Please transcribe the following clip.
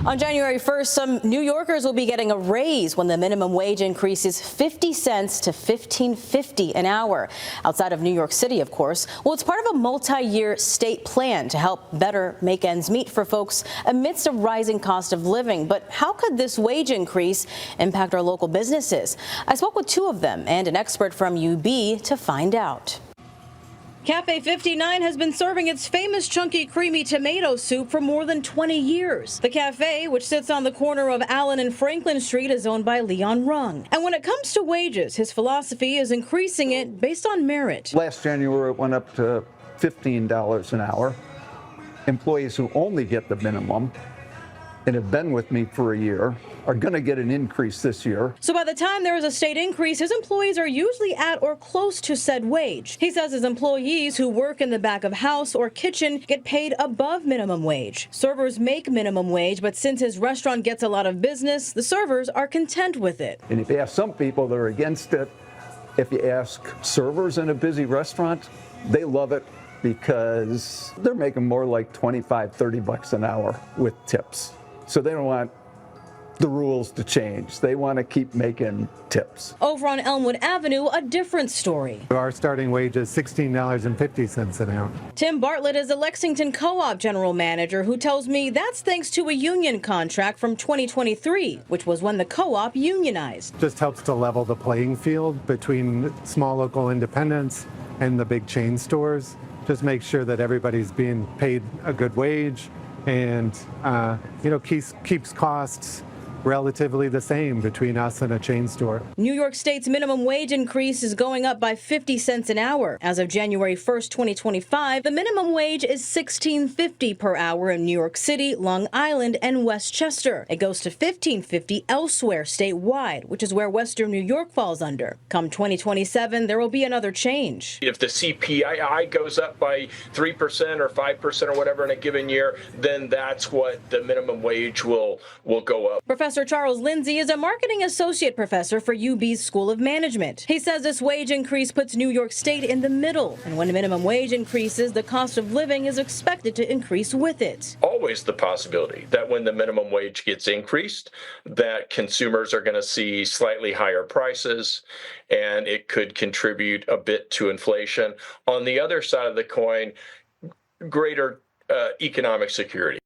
On January 1st, some New Yorkers will be getting a raise when the minimum wage increases 50 cents to $15.50 an hour. Outside of New York City, of course. Well, it's part of a multi-year state plan to help better make ends meet for folks amidst a rising cost of living. But how could this wage increase impact our local businesses? I spoke with two of them and an expert from UB to find out. Cafe 59 has been serving its famous chunky creamy tomato soup for more than 20 years. The cafe, which sits on the corner of Allen and Franklin Street, is owned by Leon Rung. And when it comes to wages, his philosophy is increasing it based on merit. Last January, it went up to $15 an hour. Employees who only get the minimum and have been with me for a year are going to get an increase this year. So by the time there is a state increase, his employees are usually at or close to said wage. He says his employees who work in the back of house or kitchen get paid above minimum wage. Servers make minimum wage, but since his restaurant gets a lot of business, the servers are content with it. And if you ask some people, they're against it. If you ask servers in a busy restaurant, they love it because they're making more like 25, 30 bucks an hour with tips. So they don't want the rules to change. They want to keep making tips. Over on Elmwood Avenue, a different story. Our starting wage is $16.50 an hour. Tim Bartlett is a Lexington Co-op general manager who tells me that's thanks to a union contract from 2023, which was when the co-op unionized. Just helps to level the playing field between small local independents and the big chain stores. Just make sure that everybody's being paid a good wage and keeps costs relatively the same between us and a chain store. New York State's minimum wage increase is going up by 50 cents an hour. As of January 1st, 2025, the minimum wage is $16.50 per hour in New York City, Long Island, and Westchester. It goes to $15.50 elsewhere statewide, which is where Western New York falls under. Come 2027, there will be another change. If the CPI goes up by 3% or 5% or whatever in a given year, then that's what the minimum wage will go up. Professor Charles Lindsay is a marketing associate professor for UB's School of Management. He says this wage increase puts New York State in the middle, and when minimum wage increases, the cost of living is expected to increase with it. Always the possibility that when the minimum wage gets increased, that consumers are going to see slightly higher prices, and it could contribute a bit to inflation. On the other side of the coin, greater economic security.